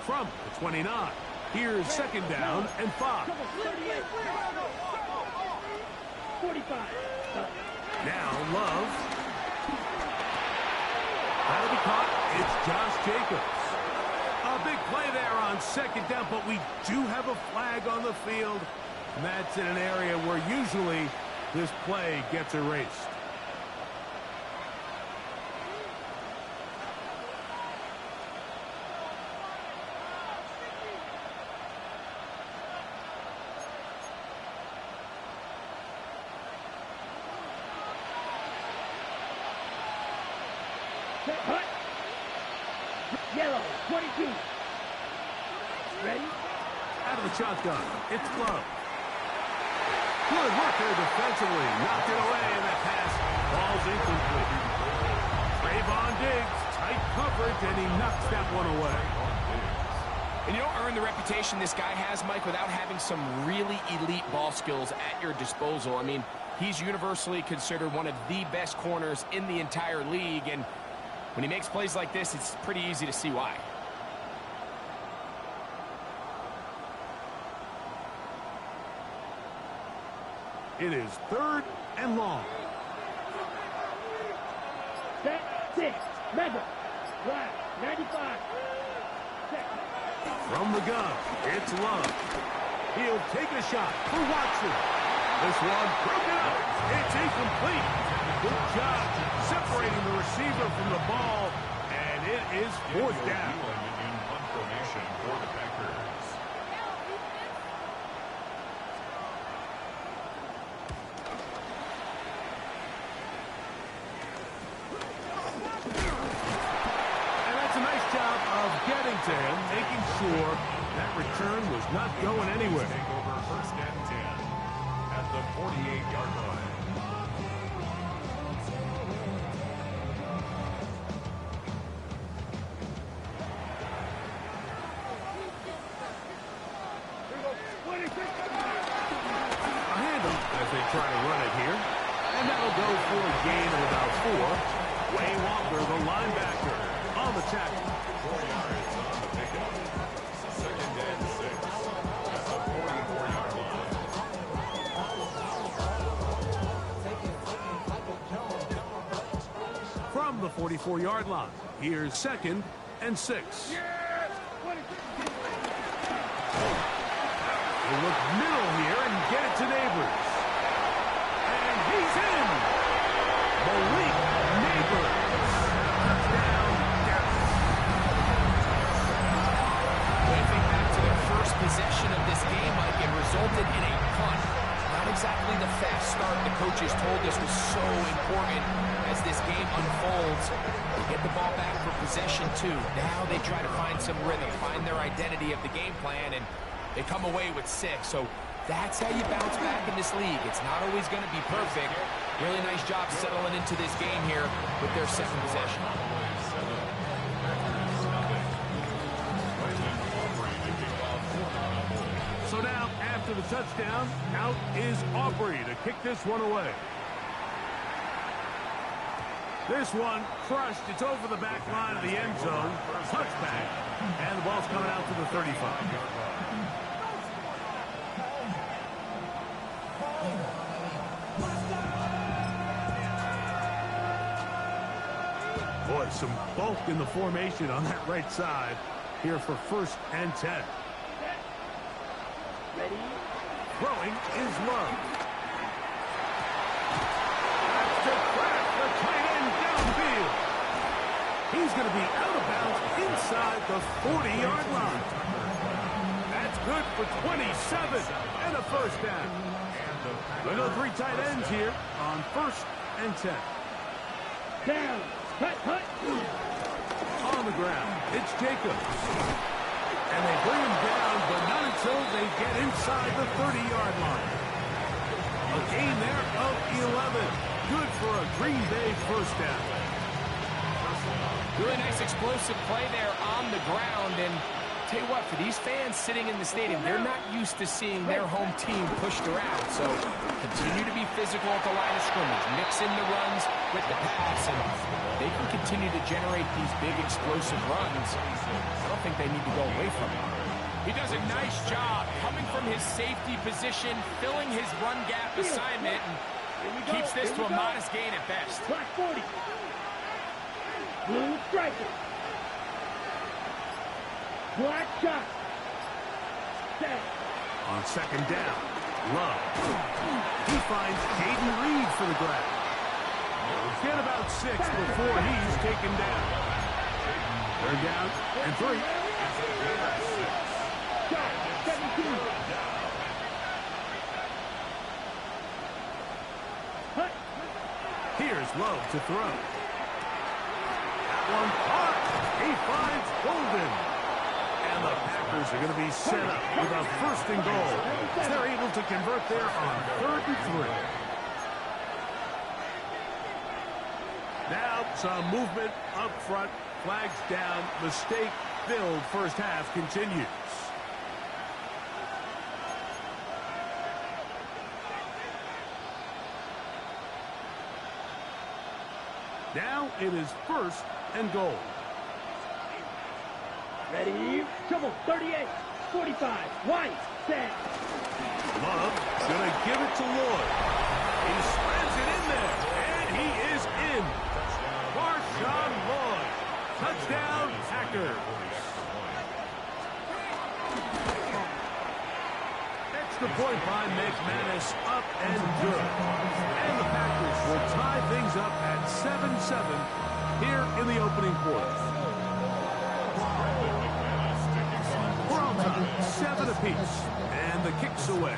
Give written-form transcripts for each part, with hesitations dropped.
from the 29. Here's second down and 5. 45. Now Love. That'll be caught. It's Josh Jacobs. A big play there on second down, but we do have a flag on the field. And that's in an area where usually this play gets erased. Hut. Yellow, 22. Ready? Out of the shotgun, it's Love. Good work there defensively. Knocked it away, and that pass falls incomplete. Trayvon Diggs, tight coverage, and he knocks that one away. And you don't earn the reputation this guy has, Mike, without having some really elite ball skills at your disposal. I mean, he's universally considered one of the best corners in the entire league, and when he makes plays like this, it's pretty easy to see why. It is third and long. Set, 6. Mega. Right, 95. Set. From the gun, it's Love. He'll take a shot for Watson. This one broken up. It's incomplete. Good job separating the receiver from the ball, and it is fourth down. In punt formation for the Packers. And that's a nice job of getting to him, making sure that return was not going anywhere. Take over first and 10 at the 48-yard line. A handoff as they try to run it here. And that'll go for a gain of about 4. Wayne Walker, the linebacker, on the tackle. 4 yards on the pickup. Second and 6 at the 44-yard line. From the 44-yard line, here's second and 6. We'll look middle here and get it to Neighbors. And he's in. Malik Neighbors. Touchdown, Dallas. Waving back to their first possession of this game, Mike, it resulted in a punt. Not exactly the fast start the coaches told us was so important as this game unfolds. They get the ball back for possession 2. Now they try to find some rhythm, find their identity of the game plan, and they come away with 6. So that's how you bounce back in this league. It's not always going to be perfect. Really nice job settling into this game here with their second possession. So now, after the touchdown, out is Aubrey to kick this one away. This one crushed. It's over the back line of the end zone. Touchback. And the ball's coming out to the 35-yard line. Boy, some bulk in the formation on that right side here for first and 10. Ready? Throwing is Love. That's to crack the tight end downfield. He's going to be out of bounds inside the 40-yard line. That's good for 27 and a first down. We'll go 3 tight ends here on first and 10. Down. Hut, hut. On the ground, it's Jacobs. And they bring him down, but not until they get inside the 30-yard line. A gain there of 11. Good for a Green Bay first down. Really nice explosive play there on the ground, and tell you what, for these fans sitting in the stadium, they're not used to seeing their home team pushed around. So continue to be physical at the line of scrimmage. Mix in the runs with the pass, and they can continue to generate these big explosive runs. I don't think they need to go away from it. He does a nice job coming from his safety position, filling his run gap assignment, and keeps this to a modest gain at best. Black 40. Blue striker. Black shot. Set. On second down, Love. He finds Jaden Reed for the grab. Get about 6 before he's taken down. They're down and 3. Shot. 17. Hut. Here's Love to throw. That one caught. He finds Golden. And the Packers are going to be set up with a 1st and goal. They're able to convert there on 3rd and 3. Now some movement up front. Flags down. Mistake-filled first half continues. Now it is 1st and goal. Ready? Trouble. 38. 45. White. Set. Love gonna give it to Lloyd. He slams it in there, and he is in. Marshawn Lloyd. Touchdown, Packers. Extra point by McManus, up and good. And the Packers will tie things up at 7-7 here in the opening quarter. We're on top, 7 apiece, and the kick's away.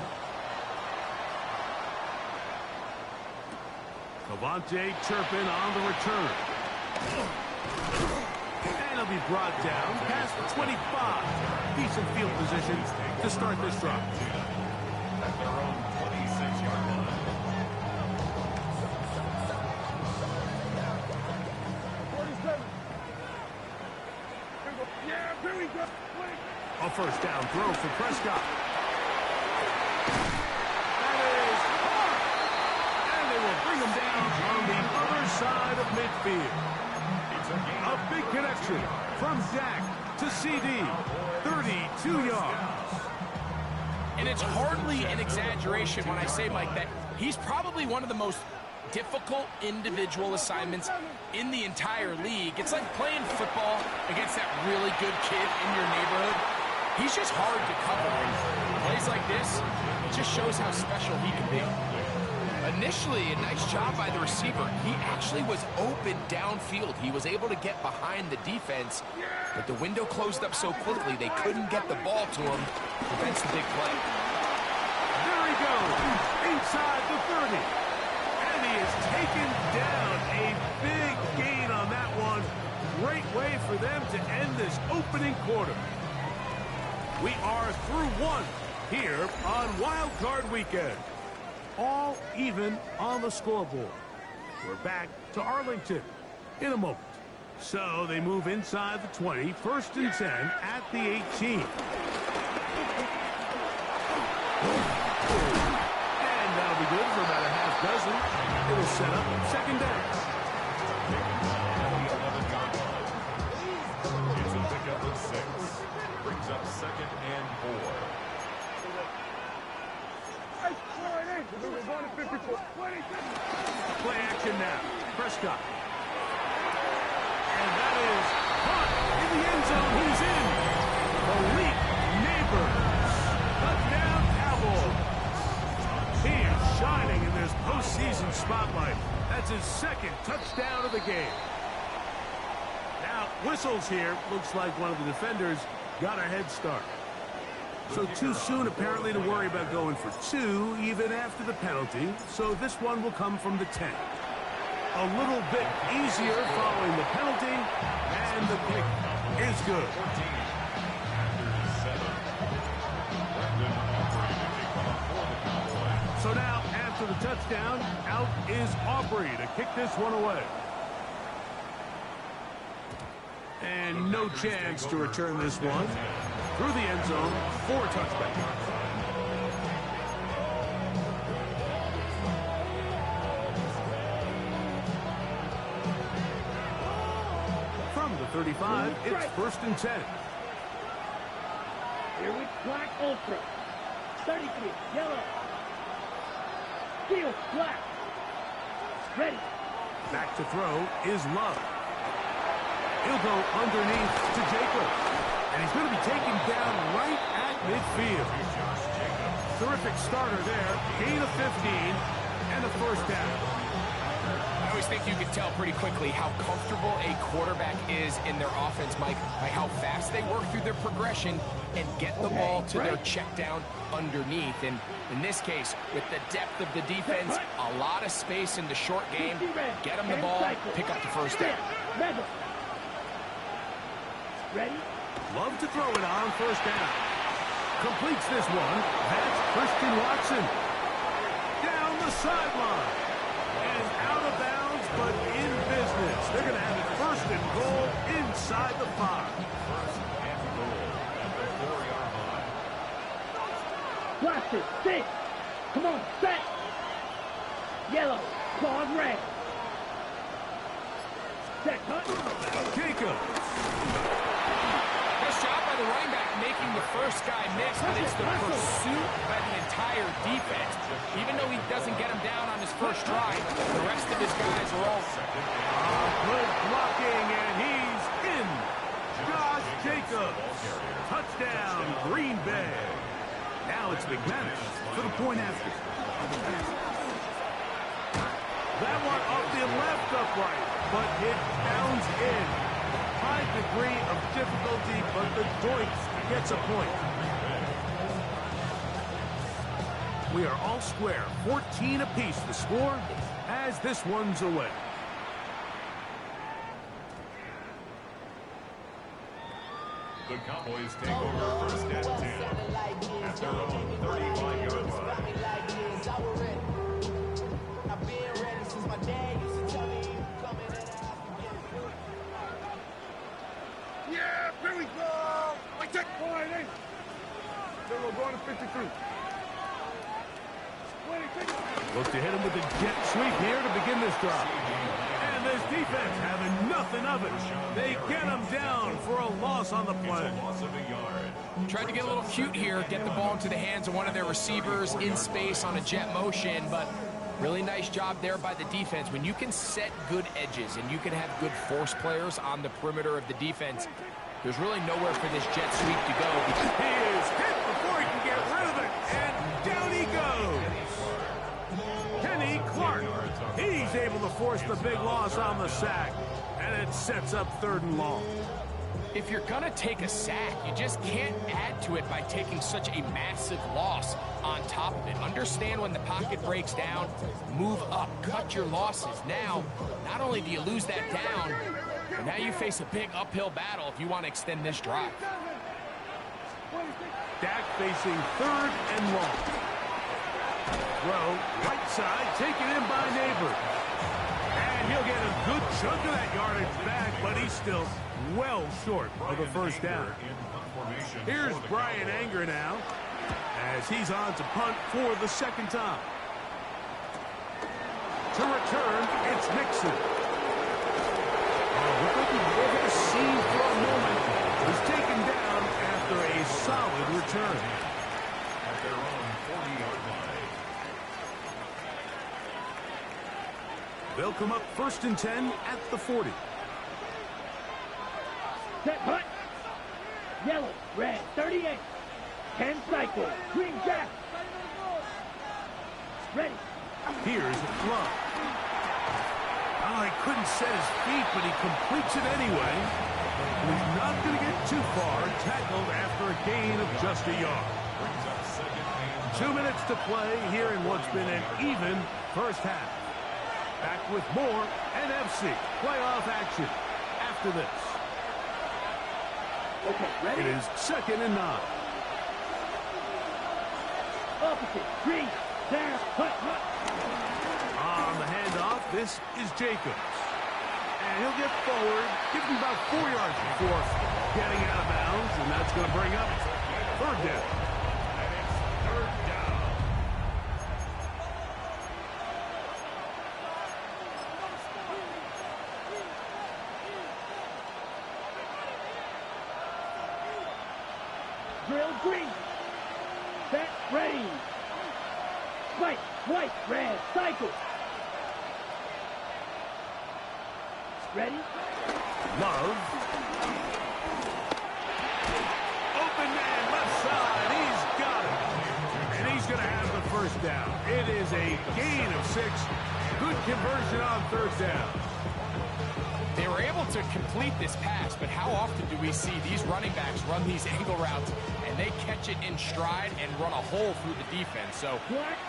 Cavante Turpin on the return. And he'll be brought down past the 25. Decent field position to start this drive. At their own 26-yard line. 47. Yeah, here we go. A 1st down throw for Prescott. That is hard. And they will bring him down on the other side of midfield. A big connection from Dak to CD. 32 yards. And it's hardly an exaggeration when I say, Mike, that he's probably one of the most difficult individual assignments in the entire league. It's like playing football against that really good kid in your neighborhood. He's just hard to cover. And plays like this, it just shows how special he can be. Initially, a nice job by the receiver. He actually was open downfield. He was able to get behind the defense, but the window closed up so quickly they couldn't get the ball to him. Prevents the big play. There he goes, inside the 30. And he is taken down. A big gain on that one. Great way for them to end this opening quarter. We are through 1 here on Wild Card Weekend. All even on the scoreboard. We're back to Arlington in a moment. So they move inside the 20, 1st and 10 at the 18. And that'll be good for about a half dozen. It'll set up 2nd down. It's a pickup of 6. Brings up 2nd and 4. Play action now. Prescott. And that is caught in the end zone. He's in. Malik Neighbors. Touchdown, Cowboys. He is shining in this postseason spotlight. That's his 2nd touchdown of the game. Now, whistles here. Looks like one of the defenders got a head start. So too soon, apparently, to worry about going for 2, even after the penalty. So this one will come from the 10. A little bit easier following the penalty, and the kick is good. So now, after the touchdown, out is Aubrey to kick this one away. And no chance to return this one. through the end zone for a touchback. From the 35, it's 1st and 10. Here with Black Ultra. 33, yellow. Field, black. Ready. Back to throw is Love. He'll go underneath to Jacobs. And he's going to be taken down right at midfield. Terrific starter there. Gain of 15 and a first down. I always think you can tell pretty quickly how comfortable a quarterback is in their offense, Mike, by how fast they work through their progression and get the ball to their check down underneath. And in this case, with the depth of the defense, a lot of space in the short game, get them the ball, pick up the first down. Ready? Love to throw it on first down. Completes this one. That's Christian Watson. Down the sideline. And out of bounds, but in business. They're going to have it 1st and goal inside the 5. First and goal at the 4-yard line. Blast it. 6. Come on, set. Yellow. Claws red. Set, cut. Jacobs. Nice job by the running back making the first guy miss, but it's the pursuit by the entire defense. Even though he doesn't get him down on his first try, the rest of his guys are all Good blocking, and he's in. Josh Jacobs. Touchdown, Green Bay. Now it's McManus for the point after. That one off the left upright, but it bounds in. High degree of difficulty, but the joint gets a point. We are all square. 14 apiece the score as this one's away. The Cowboys take over 1st and 10 at their own 35-yard line. Yeah, here we go. I take point. We're going to 53. Look to hit him with a jet sweep here to begin this drive. And this defense having nothing of it. They get him down for a loss on the play. It's a loss of a yard. tried to get a little cute here, get the ball into the hands of one of their receivers in space on a jet motion, but really nice job there by the defense. When you can set good edges and you can have good force players on the perimeter of the defense, there's really nowhere for this jet sweep to go. He is hit before he can get rid of it, and down he goes. Kenny Clark, he's able to force the big loss on the sack, and it sets up 3rd and long. If you're going to take a sack, you just can't add to it by taking such a massive loss on top of it. Understand when the pocket breaks down, move up, cut your losses. Now, not only do you lose that down, but now you face a big uphill battle if you want to extend this drive. Dak facing 3rd and long. Throw, right side, taken in by Neighbor. And he'll get a good chunk of that yardage back, but he's still well short of the first down. Here's Brian Anger now, as he's on to punt for the 2nd time. To return, it's Nixon. Looked like he over the scene for a moment. Was taken down after a solid return. At their own 40-yard line. They'll come up 1st and 10 at the 40. Set, hut. Yellow, red, 38. 10 cycle. Green jack. Ready. Here's Love. Oh, he couldn't set his feet, but he completes it anyway. He's not going to get too far. Tackled after a gain of just a yard. 2 minutes to play here in what's been an even first half. Back with more NFC playoff action after this. Okay, ready? It is 2nd and 9. Opposite. Green. Down. Hut, hut. On the handoff, this is Jacobs. And he'll get forward, give him about 4 yards before getting out of bounds. bounds, and that's going to bring up third down. And it's third down. Drill green. Set, ready. White, white, red, cycle. Ready? Love. Open man, left side. He's got it. And he's going to have the first down. It is a gain of 6. Good conversion on third down. They were able to complete this pass, but how often do we see these running backs run these angle routes and they catch it in stride and run a hole through the defense? So,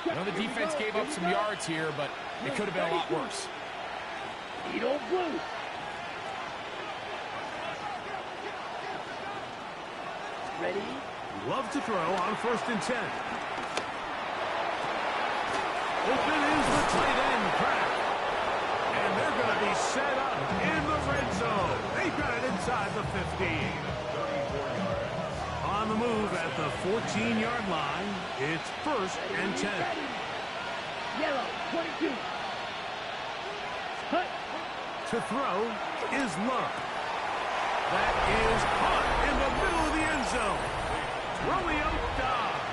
I know the defense gave up some yards here, but it could have been a lot worse. Edo blue. Ready? Love to throw on 1st and 10. Open is the tight end, Pratt. And they're going to be set up in the red zone. They've got it inside the 15. On the move at the 14-yard line, it's 1st and 10. Yellow, 22. Cut. To throw is Love. That is caught in the middle of the end zone. Romeo Dobbs.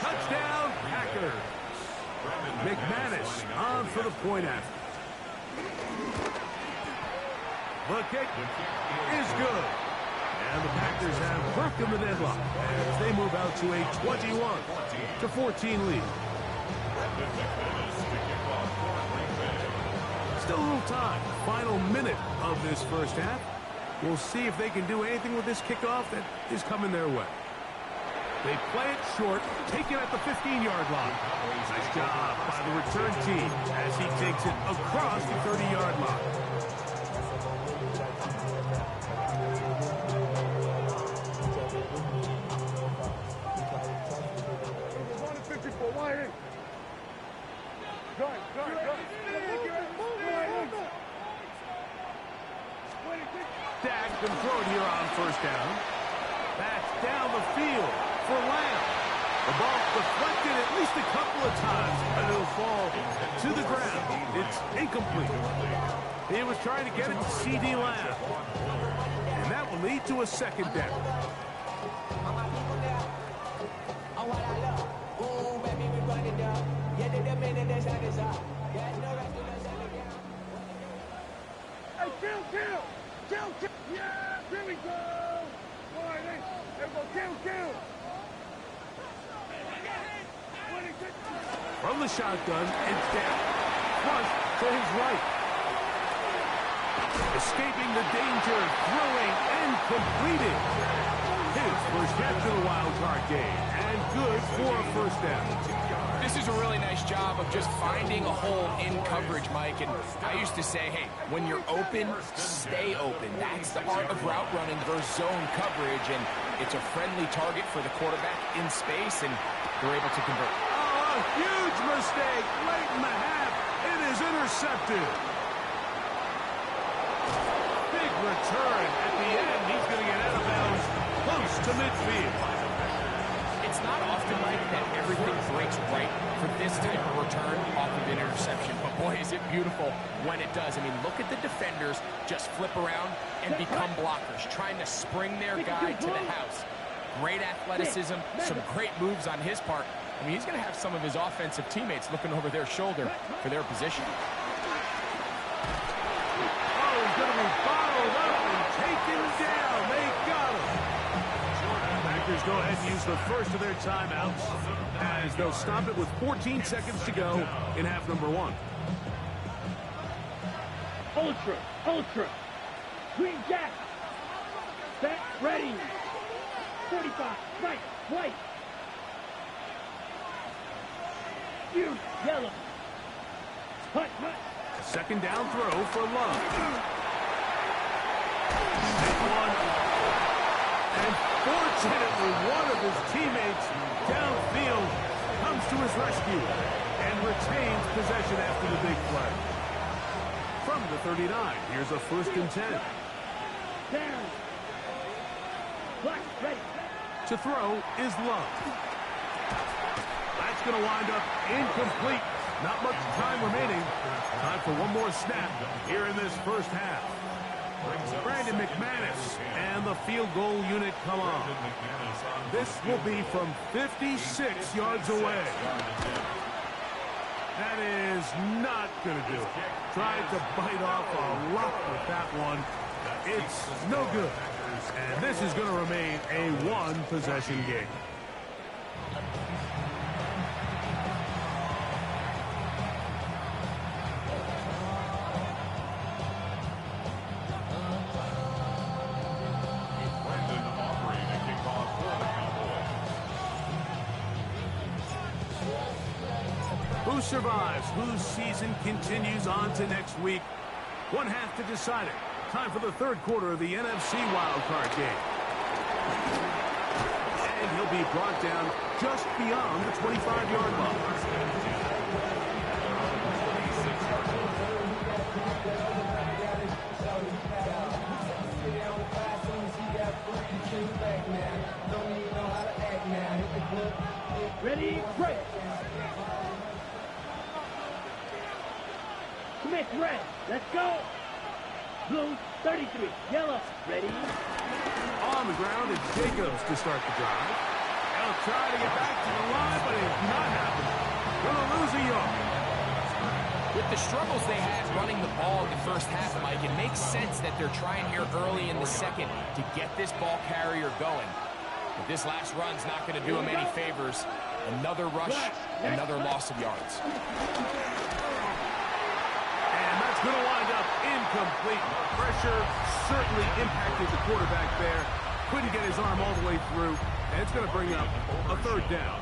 Touchdown, Packers. McManus on for the point after. The kick is good. And the Packers have broken the deadlock as they move out to a 21-14 lead. Still a little time. Final minute of this first half. We'll see if they can do anything with this kickoff that is coming their way. They play it short, take it at the 15-yard line. Nice job by the return team as he takes it across the 30-yard line. Dak been thrown here on 1st down. That's down the field for Lamb. The ball deflected at least a couple of times, but it'll fall to the ground. It's incomplete. He was trying to get it to C.D. Lamb. And that will lead to a 2nd down. Hey, kill! Yeah, here we go! Kill! From the shotgun, it's down. Flush to his right. Escaping the danger, throwing, and completing. His first catch of the wild card game, and good for a 1st down. This is a really nice job of just finding a hole in coverage, Mike. And I used to say, hey, when you're open, stay open. That's the art of route running versus zone coverage. And it's a friendly target for the quarterback in space, and they're able to convert. Oh, a huge mistake late in the half. It is intercepted. Big return at the end. He's going to get out of bounds close to midfield. It's not often, Mike, that everything breaks right for this type of return off of an interception. But, boy, is it beautiful when it does. I mean, look at the defenders just flip around and become blockers, trying to spring their guy to the house. Great athleticism, some great moves on his part. I mean, he's going to have some of his offensive teammates looking over their shoulder for their position. Oh, he's going to be bottled up and taken down. They got him. Packers go ahead and use the first of their timeouts as they'll stop it with 14 seconds to go in half number 1. Ultra. Green Jack. Set, ready. 45, right, white. Huge, yellow. Hut. 2nd down throw for Love. Big one. And fortunately, one of his teammates downfield comes to his rescue and retains possession after the big play. From the 39, here's a 1st and 10. Down. Black, ready. To throw is Love. That's going to wind up incomplete. Not much time remaining. Time for one more snap here in this first half. Brandon McManus and the field goal unit come on. This will be from 56 yards away. That is not going to do it. Tried to bite off a lot with that one. It's no good. And this is going to remain a one-possession game. Who survives? Whose season continues on to next week? One half to decide it. Time for the third quarter of the NFC wildcard game. And he'll be brought down just beyond the 25-yard line. Ready, break. Smith, red. Let's go. Blue, 33. Yellow, ready. On the ground, it's Jacobs to start the drive. They'll try to get back to the line, but it's not happening. Gonna lose a yard. With the struggles they had running the ball in the first half, Mike, it makes sense that they're trying here early in the second to get this ball carrier going. But this last run's not going to do him any favors. Another rush, another loss of yards. It's going to wind up incomplete. Pressure certainly impacted the quarterback there. Couldn't get his arm all the way through. And it's going to bring up a third down.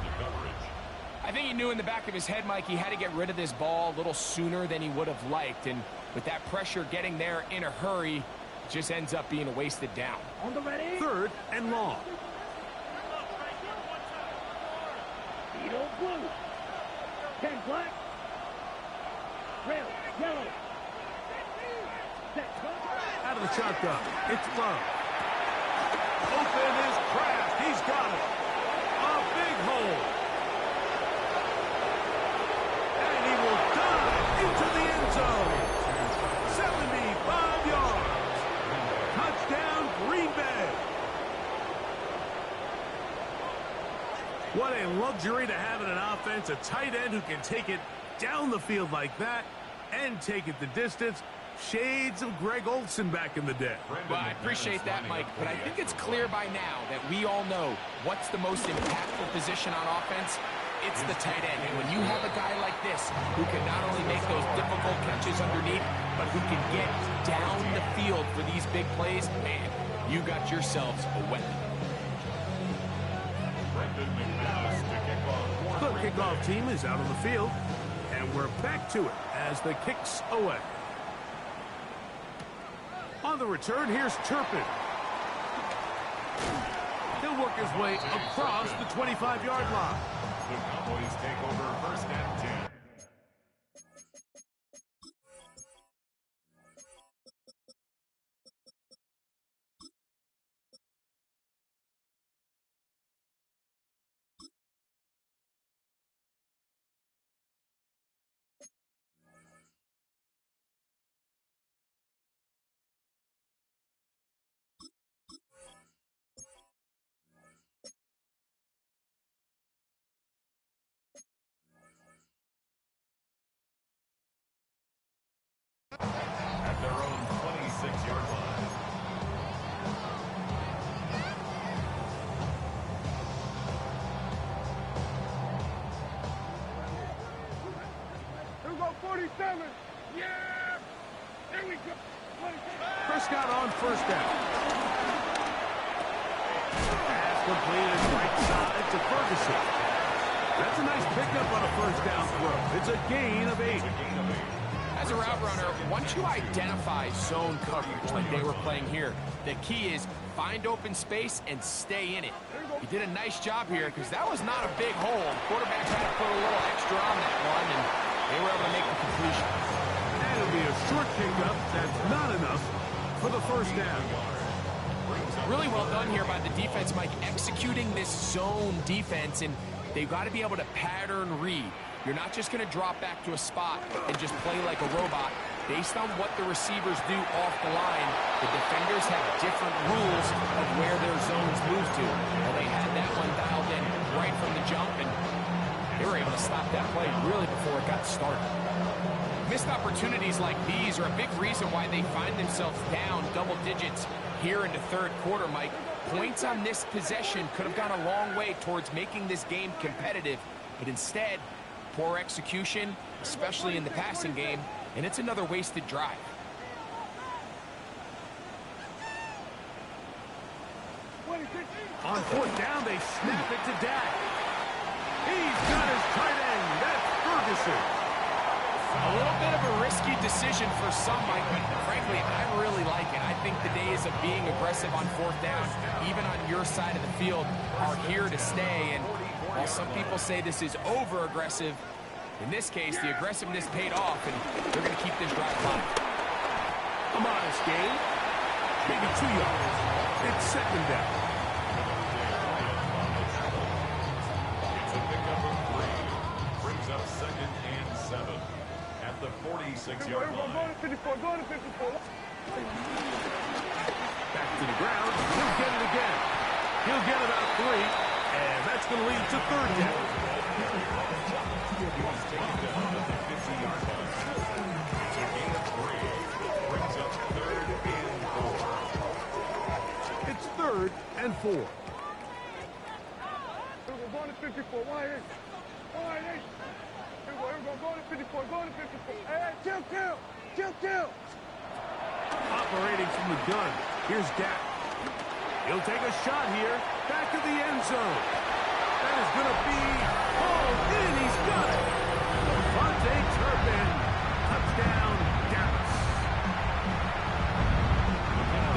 I think he knew in the back of his head, Mike, he had to get rid of this ball a little sooner than he would have liked. And with that pressure getting there in a hurry, it just ends up being a wasted down. On the ready. Third and long. Beetle, blue. 10, black. Rail, yellow. Out of the shotgun, it's Love. Open is Kraft. He's got it. A big hole. And he will dive into the end zone. 75 yards. Touchdown, Green Bay. What a luxury to have in an offense. A tight end who can take it down the field like that and take it the distance. Shades of Greg Olsen back in the day. Well, I appreciate that, Mike, but I think it's clear by now that we all know what's the most impactful position on offense. It's the tight end. And when you have a guy like this who can not only make those difficult catches underneath, but who can get down the field for these big plays, man, you got yourselves a weapon. The kickoff team is out on the field, and we're back to it as the kick's away. On the return, here's Turpin. He'll work his way across the 25-yard line. The Cowboys take over first and 10. At their own 26-yard line. Here we go, 47. Yeah! There we go. 47. Prescott on first down. Pass completed right side to Ferguson. That's a nice pickup on a first down throw. It's a gain of 8. As a route runner, once you identify zone coverage like they were playing here, the key is find open space and stay in it. He did a nice job here because that was not a big hole. The quarterback had to put a little extra on that one, and they were able to make the completion. And it'll be a short pickup. That's not enough for the first down. Brings up Really well done here by the defense, Mike, executing this zone defense, and they've got to be able to pattern read. You're not just going to drop back to a spot and just play like a robot. Based on what the receivers do off the line, the defenders have different rules of where their zones move to. Well, they had that one dialed in right from the jump, and they were able to stop that play really before it got started. Missed opportunities like these are a big reason why they find themselves down double digits here in the third quarter, Mike. Points on this possession could have gone a long way towards making this game competitive, but instead, poor execution, especially in the passing game, and it's another wasted drive. On fourth down, they snap it to Dak. He's got his tight end. That's Ferguson. A little bit of a risky decision for some, Mike, but frankly, I really like it. I think the days of being aggressive on fourth down, even on your side of the field, are here to stay. And while some people say this is over-aggressive, in this case, the aggressiveness paid off, and they're going to keep this drive alive. A modest gain. Maybe 2 yards. It's second down. It's a pickup of 3. Brings up 2nd and 7 at the 46-yard line. Back to the ground. He'll get it again. He'll get about 3, and that's going to lead to third down. It's 3rd and 4. Going to 54. Wide eight. Going to 54. Going to 54. Hey, kill. Operating from the gun. Here's Dak. He'll take a shot here. Back to the end zone. That is going to be hauled in. He's got it. Devontae Turpin. Touchdown, Dallas.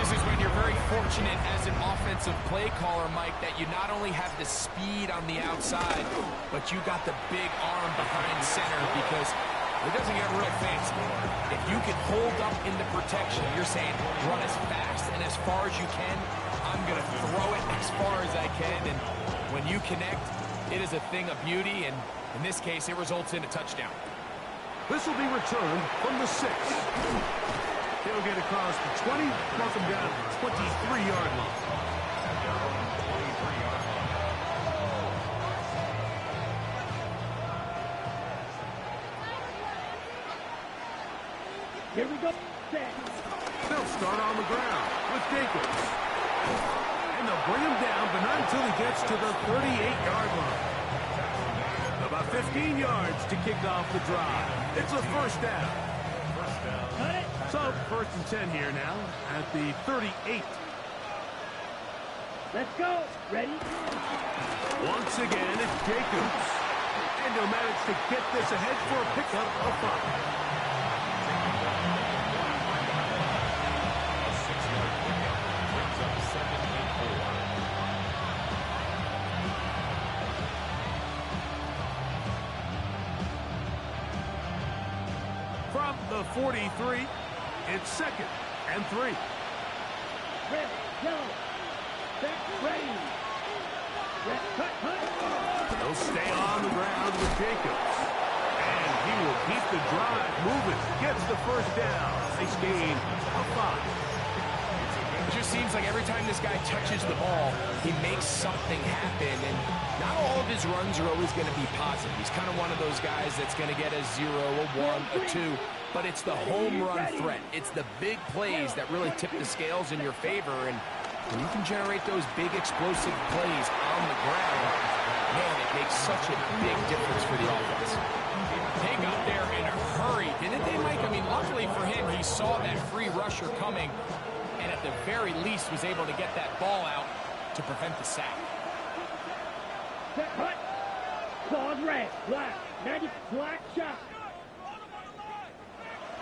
This is when you're very fortunate as an offensive play caller, Mike, that you not only have the speed on the outside, but you got the big arm behind center, because it doesn't get real fancy. If you can hold up in the protection, you're saying run as fast and as far as you can. I'm going to throw it as far as I can, and when you connect, it is a thing of beauty, and in this case, it results in a touchdown. This will be returned from the 6. He'll get across the 20, mark him down to the 23-yard line. Here we go. They'll start on the ground with Jacobs. And they'll bring him down, but not until he gets to the 38-yard line. About 15 yards to kick off the drive. It's a first down. So, 1st and 10 here now at the 38. Let's go. Ready? Once again, it's Jacobs. And he'll manage to get this ahead for a pickup of 5. From the 43, it's 2nd and 3. Red, yellow. Back ready. Red, cut. They'll stay on the ground with Jacobs. And he will keep the drive moving. Gets the first down. Nice gain of 5. It just seems like every time this guy touches the ball, he makes something happen, and not all of his runs are always going to be positive. He's kind of one of those guys that's going to get a 0, a 1, a 2, but it's the home run threat. It's the big plays that really tip the scales in your favor, and when you can generate those big explosive plays on the ground, man, it makes such a big difference for the offense. They got there in a hurry, didn't they, Mike? I mean, luckily for him, he saw that free rusher coming, and at the very least was able to get that ball out to prevent the sack. Cut. Claws red. Black. 90 black shot.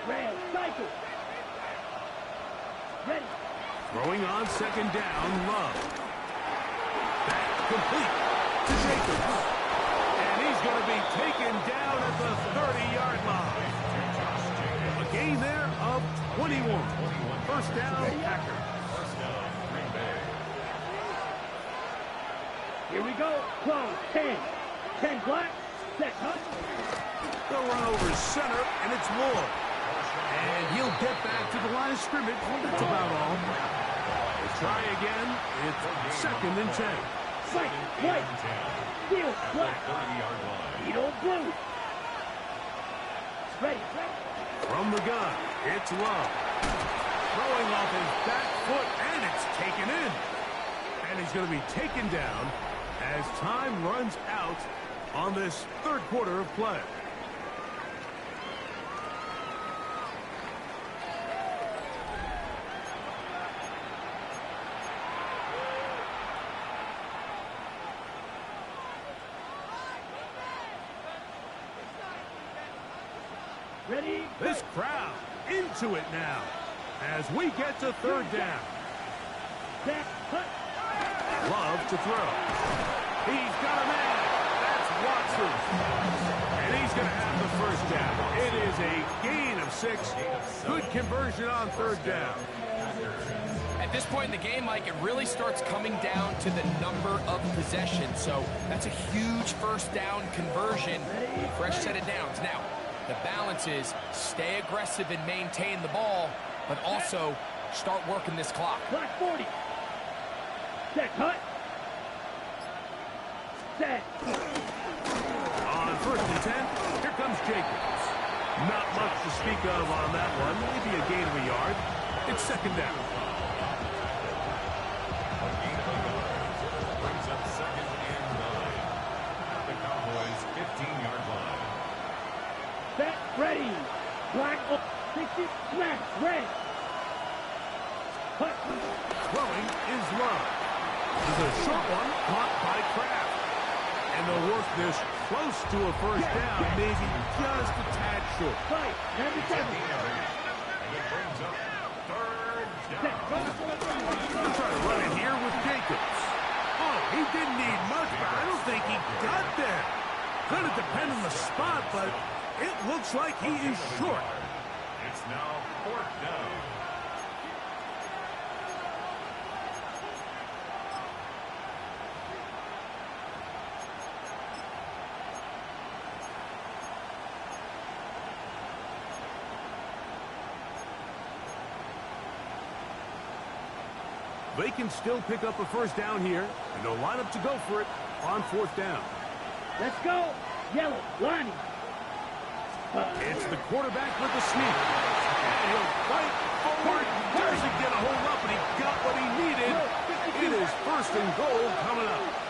Red. Cycle. Ready. Throwing on 2nd down, Love. Back complete to Jacobs. And he's going to be taken down at the 30-yard line. A gain there of 21. First down, Packers. First down, Green Bay. Here we go. Close. 10. 10 black. Set cut. They'll run over center, and it's Ward. And he'll get back to the line of scrimmage. That's about all. Let's try again. It's 2nd and 10. Fight. White. Steel. Black. Beetle. Blue. Ready. From the gun, it's Love. Throwing off his back foot, and it's taken in. And he's going to be taken down as time runs out on this 3rd quarter of play. Ready. This crowd into it now as we get to 3rd down. Set. Cut. Love to throw. He's got a man. That's Watson. And he's going to have the 1st down. It is a gain of 6. Good conversion on 3rd down. At this point in the game, Mike, it really starts coming down to the number of possessions. So that's a huge 1st down conversion. Fresh set of downs. Now, the balance is stay aggressive and maintain the ball, but also start working this clock. Black 40. Set. Cut. Set. On 1st and 10, here comes Jacobs. Not much to speak of on that one. Maybe a gain of a yard. It's 2nd down. A gain of a yard brings up 2nd and 9 at the Cowboys' 15-yard line. Set. Ready. Black. 60. Smash. Red. Cut. Throwing is Love. This is a short one caught by Kraft. And they'll work this close to a 1st down, maybe just a tad short. Fight. 97. And it brings up 3rd Set. down. They'll try to run it here with Jacobs. Oh, he didn't need much, but I don't think he got there. Gonna depend on the spot, but it looks like he is short. It's now 4th down. They can still pick up a 1st down here, and they'll line up to go for it on 4th down. Let's go. Yellow. Lonnie. It's the quarterback with the sneak. And he'll fight forward. Doesn't get a hold up, and he got what he needed. It is 1st and goal coming up.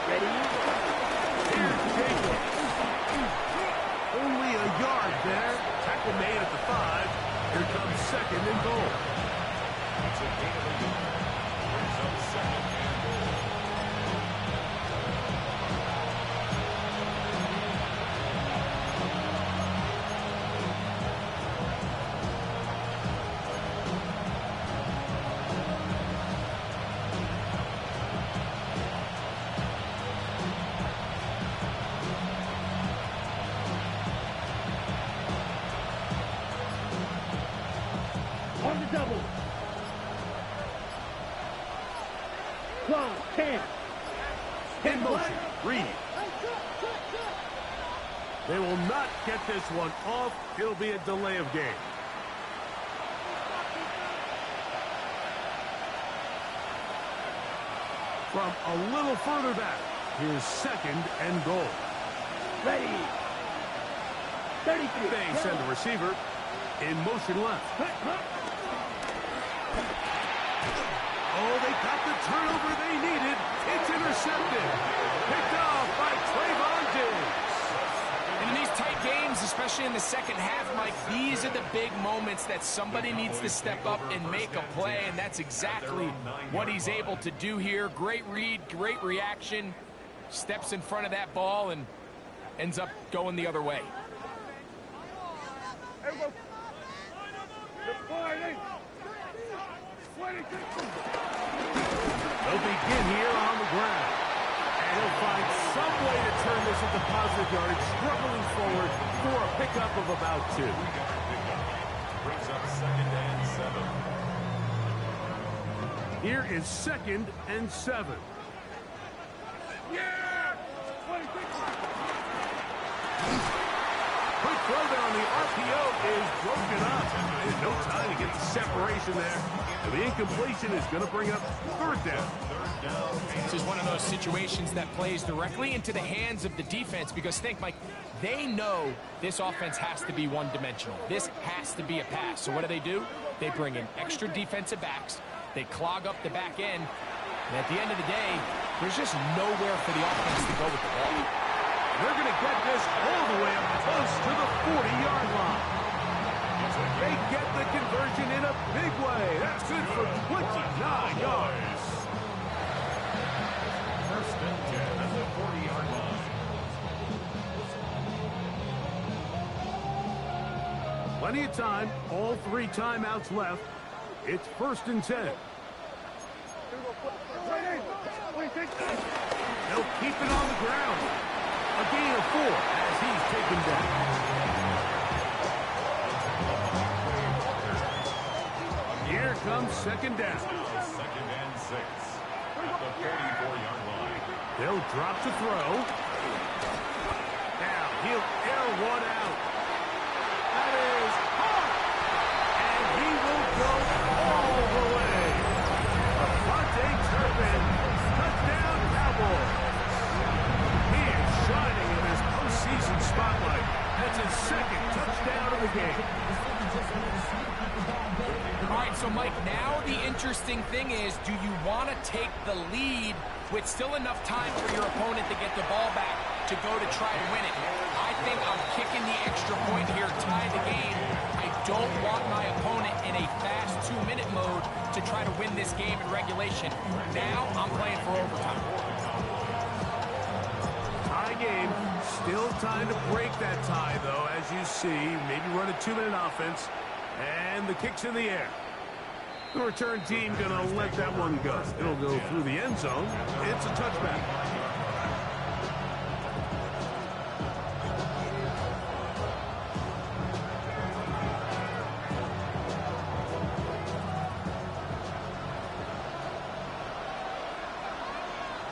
Ready. Here's Jacobs. Only a yard there. Tackle made at the 5. Here comes 2nd and goal. It's a gain of a yard. Brings up 2nd and goal. On the double. Close. 10. In motion. Reed. They will not get this one off. It'll be a delay of game. From a little further back, here's 2nd and goal. Ready. 33. They send the receiver in motion left. Cut. Oh, they got the turnover they needed. It's intercepted. Picked off by Trayvon Diggs. And in these tight games, especially in the 2nd half, Mike, these are the big moments that somebody needs to step up and make a play, and that's exactly what he's able to do here. Great read, great reaction. steps in front of that ball and ends up going the other way. They'll begin here on the ground. And he'll find some way to turn this into positive yardage, struggling forward for a pickup of about 2. Brings up 2nd and 7. Here is 2nd and 7. Quick throw there on the RPO is broken up. There's no time to get the separation there. And the incompletion is going to bring up 3rd down. This is one of those situations that plays directly into the hands of the defense because think, Mike, they know this offense has to be one-dimensional. This has to be a pass. So what do? They bring in extra defensive backs. They clog up the back end. And at the end of the day, there's just nowhere for the offense to go with the ball. They're going to get this all the way up close to the 40-yard line. They get the conversion in a big way. That's good for 29 yards. 1st and 10 at the 40-yard line. Plenty of time. All 3 timeouts left. It's 1st and 10. They'll keep it on the ground. A gain of 4 as he's taken down. Here comes 2nd down. 2nd and 6 at the 44-yard line. They'll drop to throw. Now he'll air one out. That is hard. And he will go all the way. Devontae Turpin. Touchdown Cowboys. He is shining in this postseason spotlight. That's his 2nd touchdown of the game. All right, so Mike, now the interesting thing is, do you want to take the lead with still enough time for your opponent to get the ball back to go to try to win it? I think I'm kicking the extra point here, tie the game. I don't want my opponent in a fast 2-minute mode to try to win this game in regulation. Now I'm playing for overtime. Tie game. Still time to break that tie, though, as you see. Maybe run a 2-minute offense. And the kick's in the air. The return team going to let that one go. It'll go through the end zone. It's a touchback.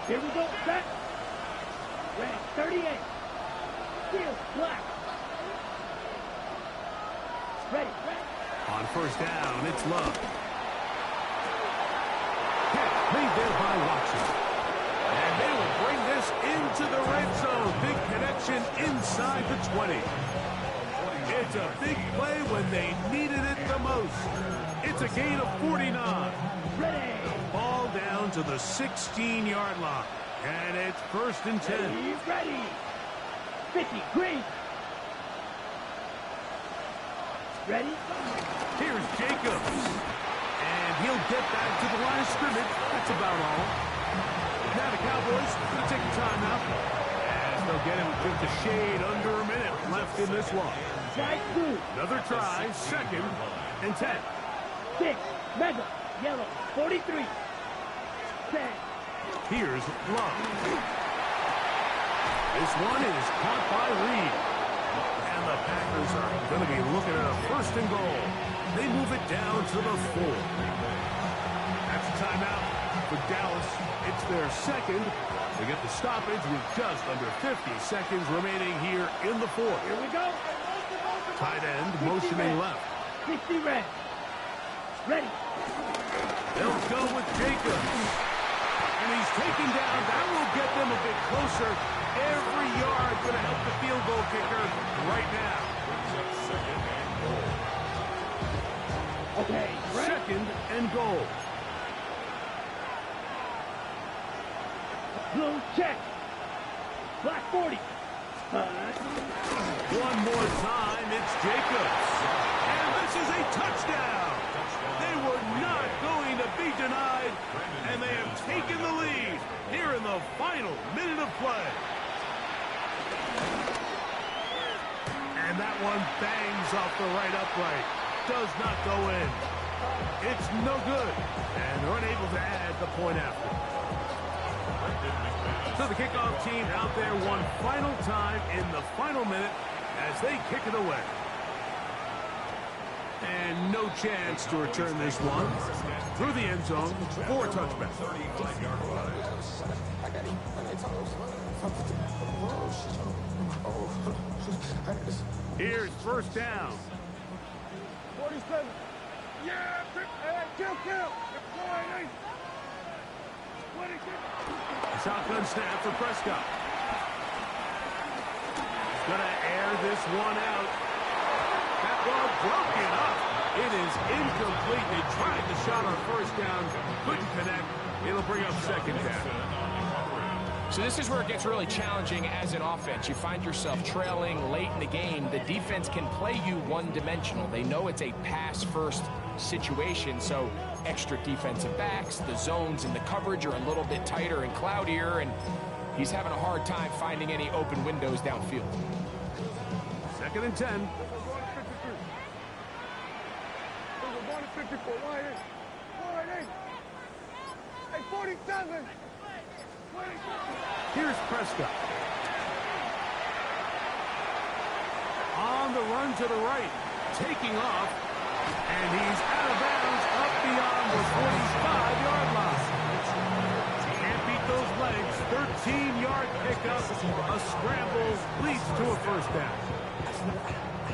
Here we go, set. Red 38. Field black. Ready. On 1st down, it's Love. Catch made there by Watson. And they will bring this into the red zone. Big connection inside the 20. It's a big play when they needed it the most. It's a gain of 49. Ready. Ball down to the 16-yard line. And it's 1st and 10. Ready. 50, green. Ready? Here's Jacobs. And he'll get back to the line of scrimmage. That's about all. Now the Cowboys going to take a timeout. And they'll get him just a shade under a minute left in this one. Another try, 2nd and 10. 6, mega, yellow, 43. 10. Here's Love. This one is caught by Reed. And the Packers are going to be looking at a 1st and goal. They move it down to the 4. That's a timeout for Dallas. It's their 2nd. They get the stoppage with just under 50 seconds remaining here in the 4th. Here we go. Tight end motioning left. 60 red. Ready. They'll go with Jacobs. And he's taken down. That will get them a bit closer. Every yard going to help the field goal kicker right now. Okay. 2nd and goal. Blue check. Black 40. One more time, it's Jacobs. And this is a touchdown. They were not going to be denied, and they have taken the lead here in the final minute of play. And that one bangs off the right upright. Does not go in. It's no good, and they're unable to add the point after. So the kickoff team out there one final time in the final minute as they kick it away. And no chance to return this one through the end zone for a touchback. Here's first down. 47. Yeah, kill. Shotgun snap for Prescott. He's going to air this one out. That ball broken up. It is incomplete. They tried the shot on first down. Couldn't connect. It'll bring up second down. So this is where it gets really challenging as an offense. You find yourself trailing late in the game. The defense can play you one-dimensional. They know it's a pass-first situation, so extra defensive backs, the zones and the coverage are a little bit tighter and cloudier, and he's having a hard time finding any open windows downfield. Second and 10. 54. Hey, 47. Here's Prescott. On the run to the right. Taking off. And he's out of bounds up beyond the 45-yard line. Can't beat those legs. 13-yard pickup. A scramble leads to a first down.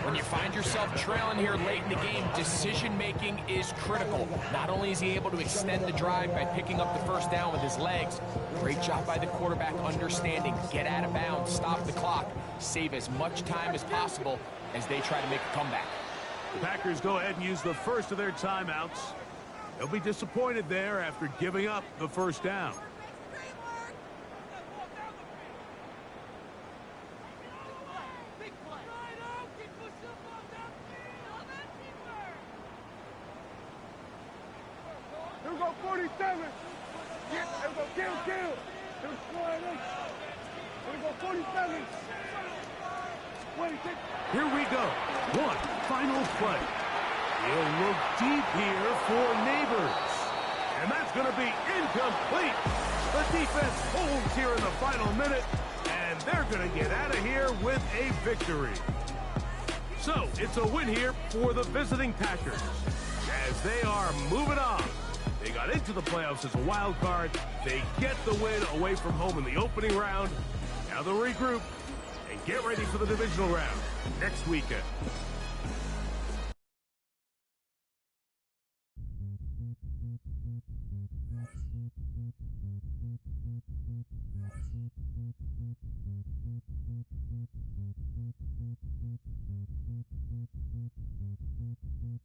When you find yourself trailing here late in the game, decision-making is critical. Not only is he able to extend the drive by picking up the first down with his legs, great job by the quarterback understanding, get out of bounds, stop the clock, save as much time as possible as they try to make a comeback. The Packers go ahead and use the first of their timeouts. They'll be disappointed there after giving up the first down. Here we go, 47. Here we go, kill. Here we go, 47. 26. Here we go. One final play. He'll look deep here for Neighbors. And that's going to be incomplete. The defense holds here in the final minute, and they're going to get out of here with a victory. So it's a win here for the visiting Packers as they are moving on. They got into the playoffs as a wild card. They get the win away from home in the opening round. Now they'll regroup and get ready for the divisional round next weekend.